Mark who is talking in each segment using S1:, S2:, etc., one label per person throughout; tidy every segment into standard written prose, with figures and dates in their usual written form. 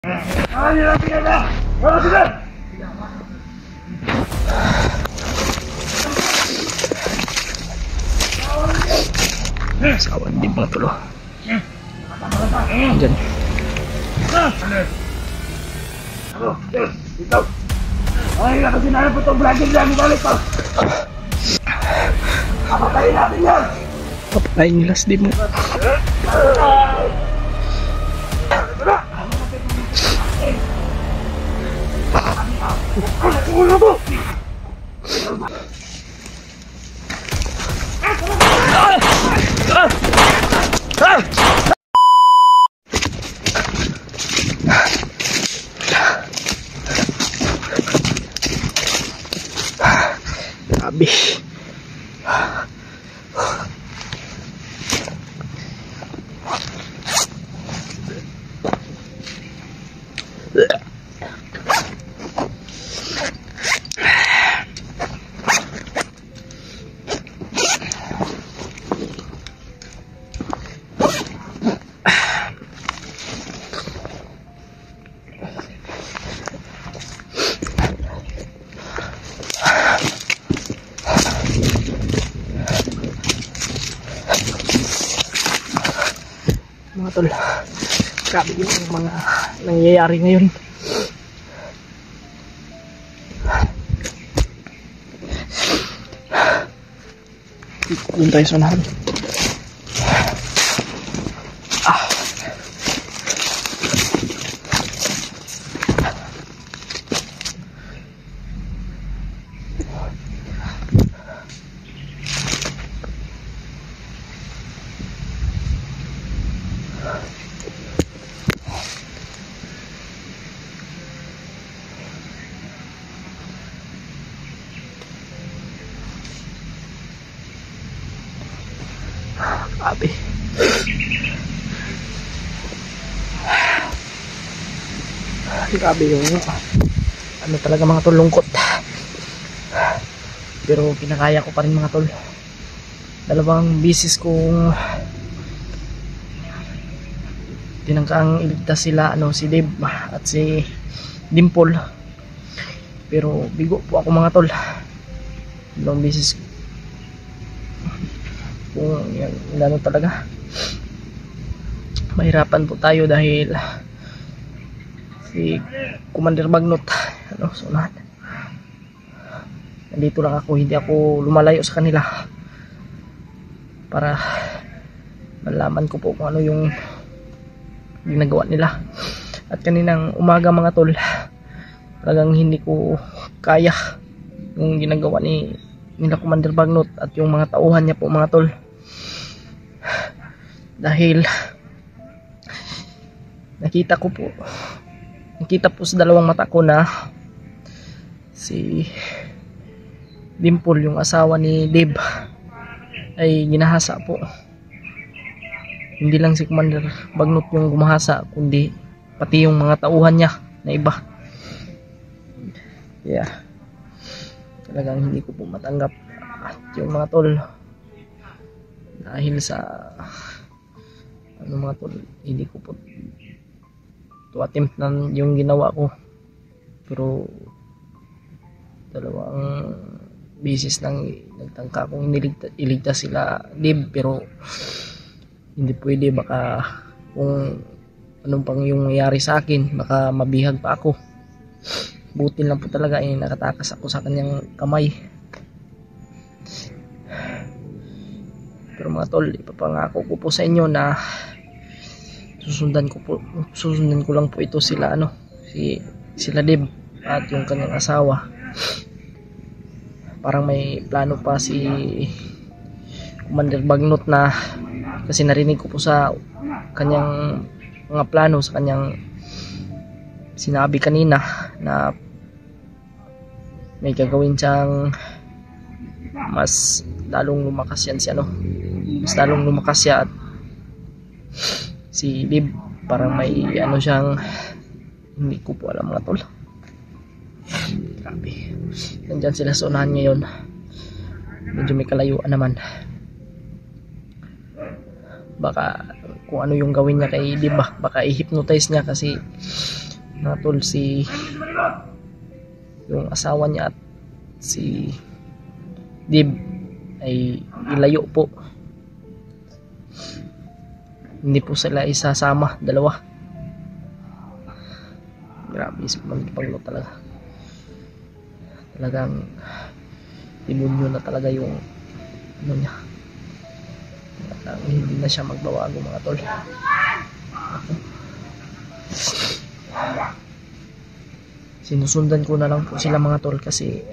S1: Sawan din mga tulo. Diyan.
S2: Ay, kasi nalang po itong vlogger lang balik pa. Papatayin natin yan.
S1: Papatayin nila si Dib mo. Grabe. Mga tol, grabe yung mga nangyayari ngayon. Doon tayo sa unahan. Grabe. Grabe yung ano talaga mga tol, lungkot. Pero kinakaya ko pa rin mga tol. Dalawang bisis kong tinangkaang iligtas sila, si Dib at si Dimple. Pero bigo po ako mga tol. Dalawang bisis kung yan talaga. Mahirapan po tayo dahil si Commander Bagnot sa unahan. Nandito lang ako, hindi ako lumalayo sa kanila para malaman ko po kung ano yung ginagawa nila. At kaninang umaga mga tol, talagang hindi ko kaya yung ginagawa nila Commander Bagnot at yung mga tauhan niya po mga tol. Dahil nakita po sa dalawang mata ko na si Dimple, yung asawa ni Dib, ay ginahasa po. Hindi lang si Commander Bagnot yung gumahasa, kundi pati yung mga tauhan niya na iba. Yeah, talagang hindi ko po matanggap. At yung mga tol, dahil sa mga tol, hindi ko po to attempt na yung ginawa ko. Pero dalawang beses nang nagtangka kong iligtas sila Dib, pero hindi pwede. Baka kung anong pang yung nangyari sa akin, baka mabihag pa ako. Buti lang po talaga nakatakas ako sa kanyang kamay. Pero mga tol, ipapangako ko po sa inyo na susundan ko lang po ito sila sila Dib at yung kanyang asawa. Parang may plano pa si Commander Bagnot na, kasi narinig ko po sa kanyang mga plano, sa kanyang sinabi kanina na may gagawin siyang mas lalong lumakas yan mas lalong lumakas siya. At si Dib parang may siyang, hindi ko po alam mga tol. Grabe, nandyan sila sa unahan ngayon. Medyo may kalayuan naman. Baka kung ano yung gawin niya kay Dib, baka i-hypnotize niya, kasi mga tol, si yung asawa niya at si Dib ay ilayo po. Hindi po sila isasama, dalawa. Grabe, Mandirbagnot talaga. Talagang demonyo na talaga yung ano niya. Hindi na siya magbabago mga tol. Sinusundan ko na lang po sila mga tol kasi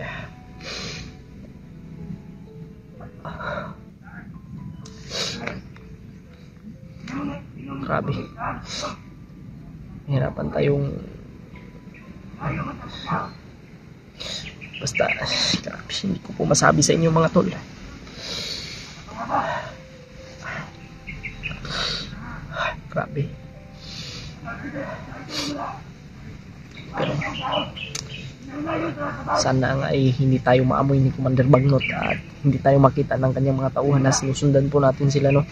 S1: grabe, hirapan tayong basta grabe, hindi ko po masabi sa inyo mga tol. Grabe, pero sana nga ay hindi tayo maamoy ni Commander Bagnot at hindi tayo makita ng kanyang mga tauhan na sinusundan po natin sila, no?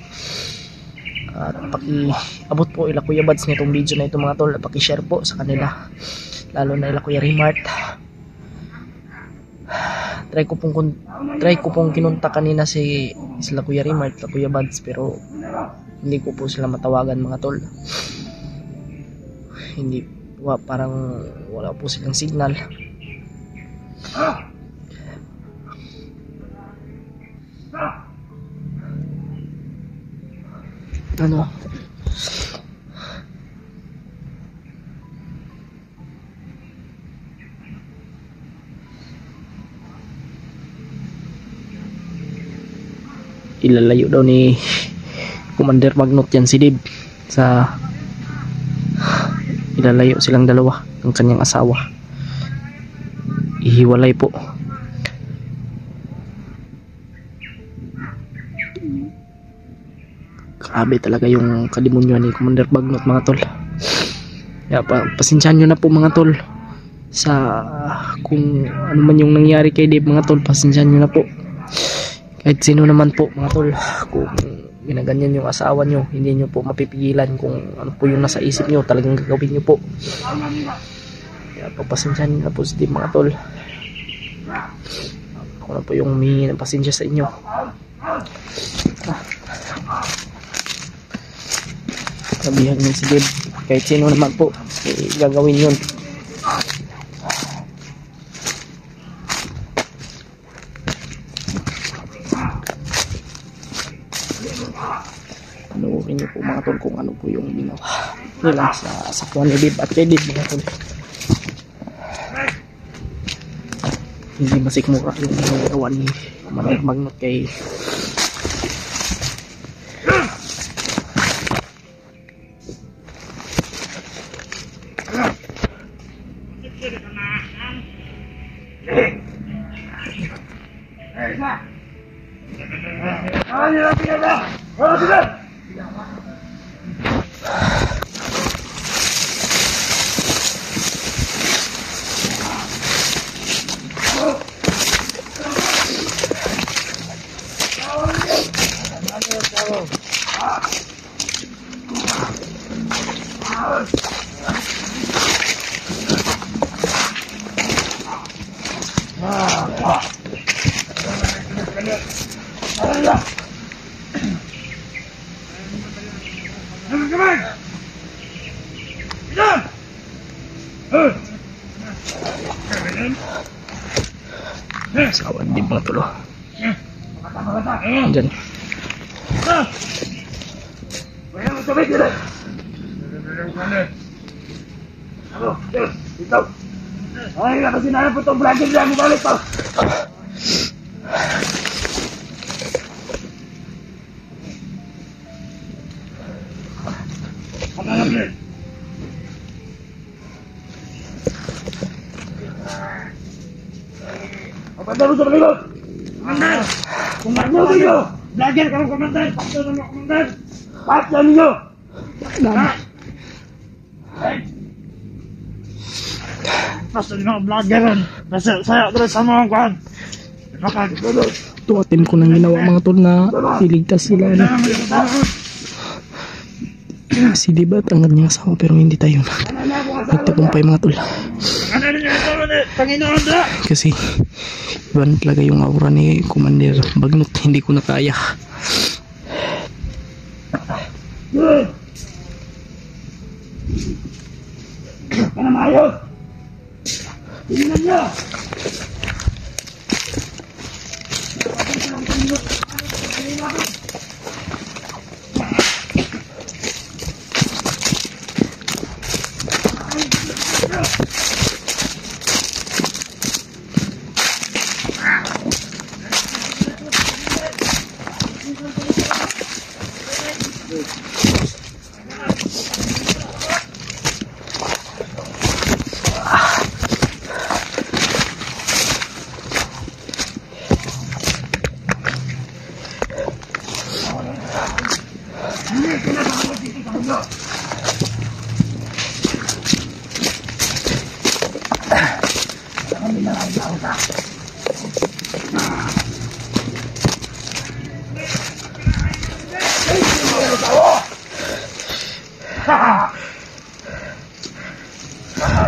S1: At paki-abot po ila Kuya Bads nitong video na ito mga tol, at paki-share po sa kanila, lalo na ila Kuya Remart. Try ko pong kinunta kanina sila Kuya Remart, sila Kuya Bads, pero hindi ko po sila matawagan mga tol. Hindi parang wala po silang signal. Ano? Ilalayo daw ni Commander Bagnot yan si Dib sa ilalayo silang dalawa ng kanyang asawa, ihiwalay po. Grabe talaga yung kademonyo ni Commander Bagnot mga tol. Kaya pasensyahan nyo na po mga tol sa kung ano man yung nangyari kay Dib mga tol. Pasensyahan nyo na po kahit sino naman po mga tol. Kung ginaganyan yung asawa nyo, hindi nyo po mapipigilan kung ano po yung nasa isip nyo, talagang gagawin nyo po. Kaya pagpasensyahan nyo na po si Dib mga tol. Ako na po yung humingi ng pasensya sa inyo. Sabihan nyo si Dib, kahit sino naman po gagawin yun. Panuorin nyo po mga tol kung ano po yung ginawa nila sa sakwan ni Dib at kay Dib mga tol. Hindi masikmura yung ginagawa ni Commander Bagnot kay sawan din mga tulo. Diyan.
S2: Ay, kasi na po itong vlogger lang balik pa. Apa mo sa paligod? Komandan! Komandan ninyo! Vlogger ka ng komandan! Pakso ng komandan! Pakso ninyo! Pakso ninyo ang vlogger ron! Kasi saya ko sa mga kwan!
S1: Tuwatin ko ng ginawa mga tol na iligtas sila. Si Dib at ang kanyang asawa, pero hindi tayo na nagpatagumpay mga tol.
S2: Panginoon na!
S1: Kasi iba na talaga yung aura ni Commander Bagnot. Hindi ko na kaya.
S2: Panamayos! Tingnan niyo!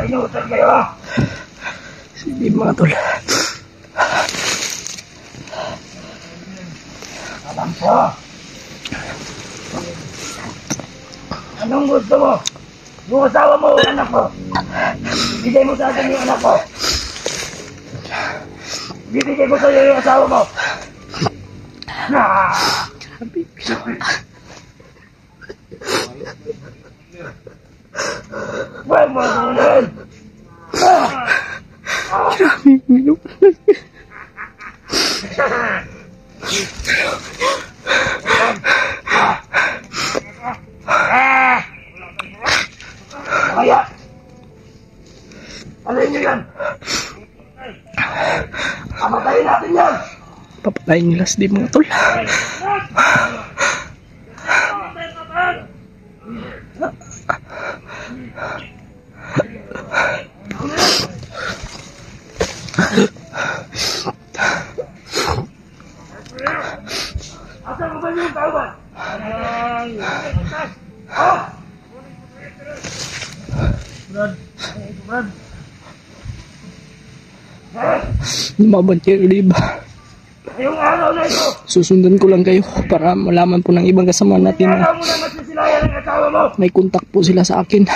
S2: Inuutan kayo!
S1: Sige mga tol.
S2: Alam ko! Anong gusto mo? Yung asawa mo o anak ko? Bigay mo sa akin yung anak ko. Bibigay ko sa iyo yung asawa mo. Huwag mo sunan!
S1: Grabe yung minulan.
S2: Kaya! Alin nyo yan? Pamatayin natin yan!
S1: Papatayin nila si mga tol.
S2: Asan ko ba yung kawan? Brad.
S1: Lumaban kayo, diba?
S2: Yung araw na ito,
S1: Susundan ko lang kayo para malaman po ng ibang kasama natin na
S2: araw mo na masisilayan ang asawa mo.
S1: may kontak po sila sa akin.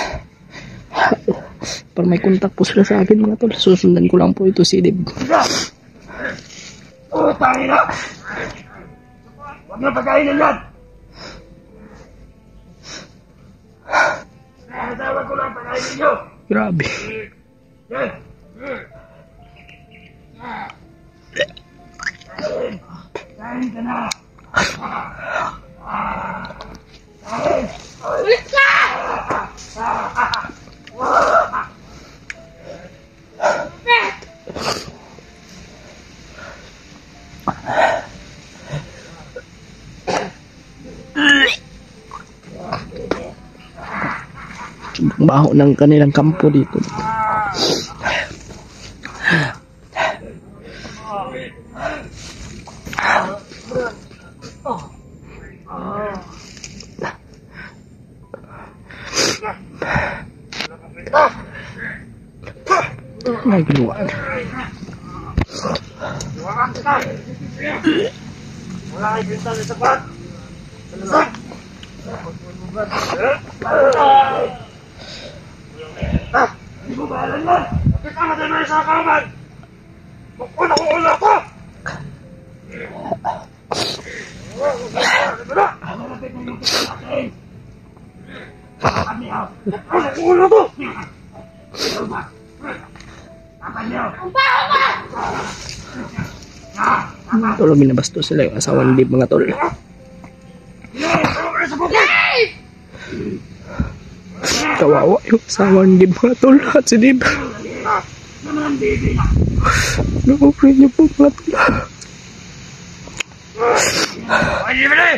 S1: Para may kontak po sila sa akin mga tol. Susundan ko lang po ito si Dib.
S2: Isa! Utangin na! Huwag na pagkainin yan! Asawa ko lang pagkainin nyo!
S1: Grabe.
S2: Kain ka na!
S3: Ulit ka!
S1: Sobrang baho ng kanilang kampo dito. Nagluwag.
S2: Wala kayo pinta na sapat! Hindi mo ba alam yan? Bakit ang natin na sa kaman? Magpuna ko ulo ko! Magpuna ko ulo ko!
S1: Tol, binabasto sila yung asawa ni Dib mga tol. Kawawa yung asawa ni Dib mga tol. At si Dib. Nakaprin niyo po mga tol.
S2: Ay, Jimmy!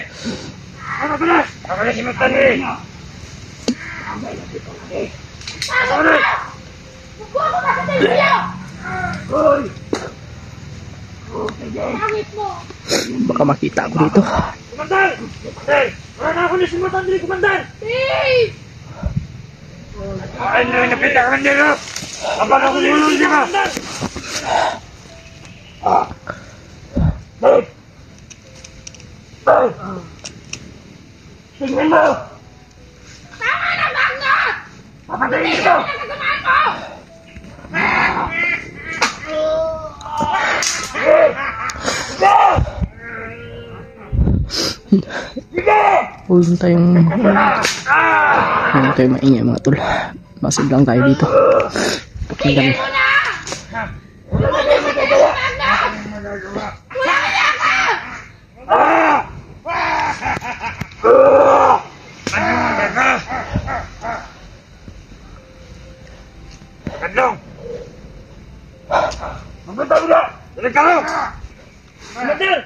S2: Ano ba na? Ako na si Magtani! Ako na!
S3: Bukuha ko na sa tayo!
S2: Hoy!
S3: Pangit mo!
S1: Baka makita ako dito.
S2: Kumandan! Kumandan! Wala na ako na si Magtani, Kumandan!
S3: Dave!
S2: Ano yung napita ka nila? Kapag ako nulong siya ka! Tingnan mo!
S3: Tama na, Magnus!
S2: Papatayin ito!
S3: Nagagamaan mo!
S1: Huwag tayong maingay mga tol. Masig lang tayo dito. Pakinggan.
S2: Kandong! Magbata mo na! Dalag ka mo! Commander!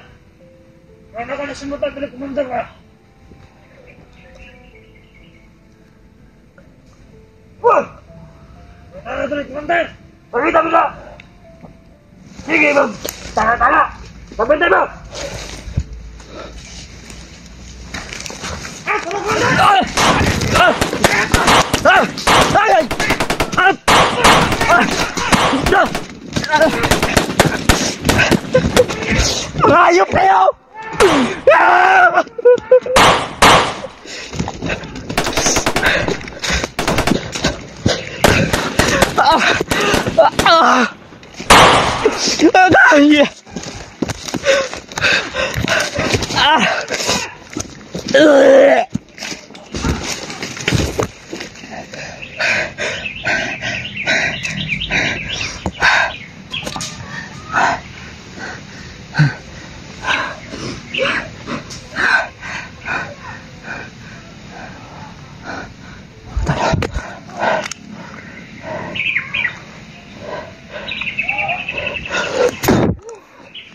S2: Ano ka na simutan dalag Commander ka? Uy! Ano dalag Commander? Magbata mo na! Sige mag! Tanga-tanga! Magbata mo!
S1: Hayop kayo!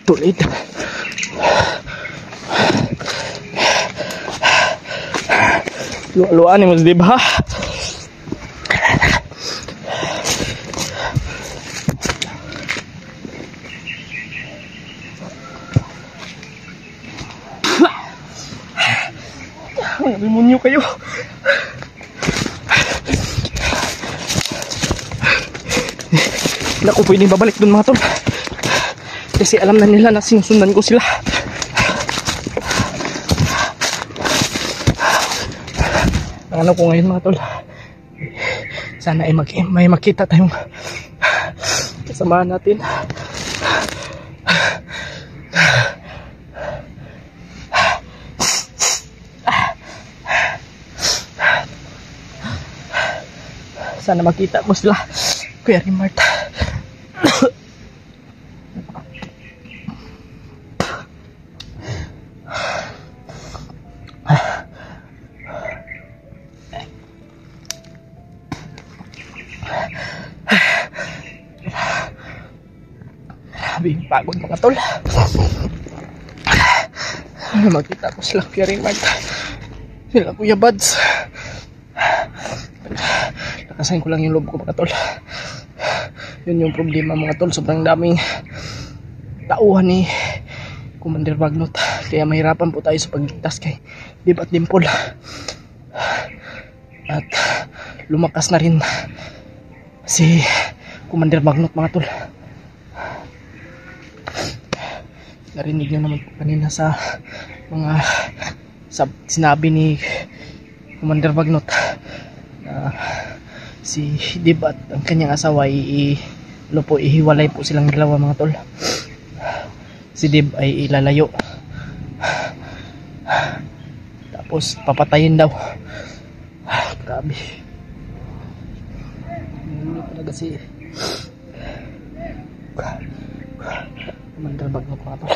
S1: Tulit. Luan ni mas diba? Demonyo kayo. Naku, pwede babalik dun mga tol. Kasi alam na nila na sinusundan ko sila. Ang ano ko ngayon mga tol, sana ay may makita tayong kasamahan natin. Sana makita mo sila, Kuya Rimart. Grabe yung pagod mga tol. Makita ko sila Kuya Rimart, sila Kuya Buds. Lakasan ko lang yung loob ko mga tol. Yun yung problema mga tol, sobrang daming tauhan ni Commander Bagnot, kaya mahirapan po tayo sa pagligtas kay Dib at Dimple. At lumakas na rin si Commander Bagnot mga tol. Narinig nyo naman kanina sa mga sinabi ni Commander Bagnot na si Dib at ang kanyang asawa ihiwalay po silang dalawa mga tol. Si Dib ay ilalayo, tapos papatayin daw. Grabe, hindi talaga si Commander Bagnot mga tol.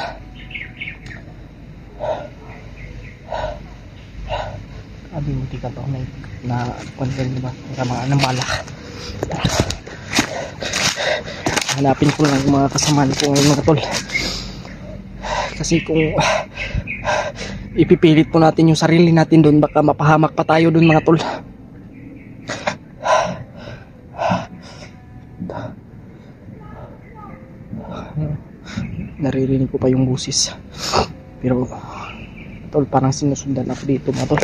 S1: Abi mo tika pa na konsen diba mga ng bala. Hanapin ko lang yung mga kasamaan ko ngayon mga tol, kasi kung ipipilit po natin yung sarili natin doon, baka mapahamak pa tayo doon mga tol. Naririnig ko pa yung busis, pero tol parang sinusundan ako dito mga tol.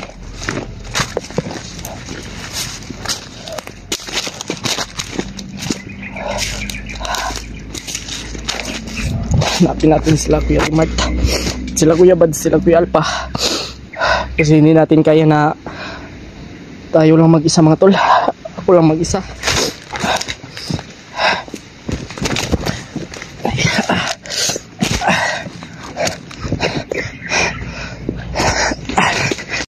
S1: Hanapin natin sila Kuya Rimart, sila Kuya Bad, sila Kuya Alpha. Kasi hindi natin kaya na tayo lang mag-isa mga tol. Ako lang mag-isa.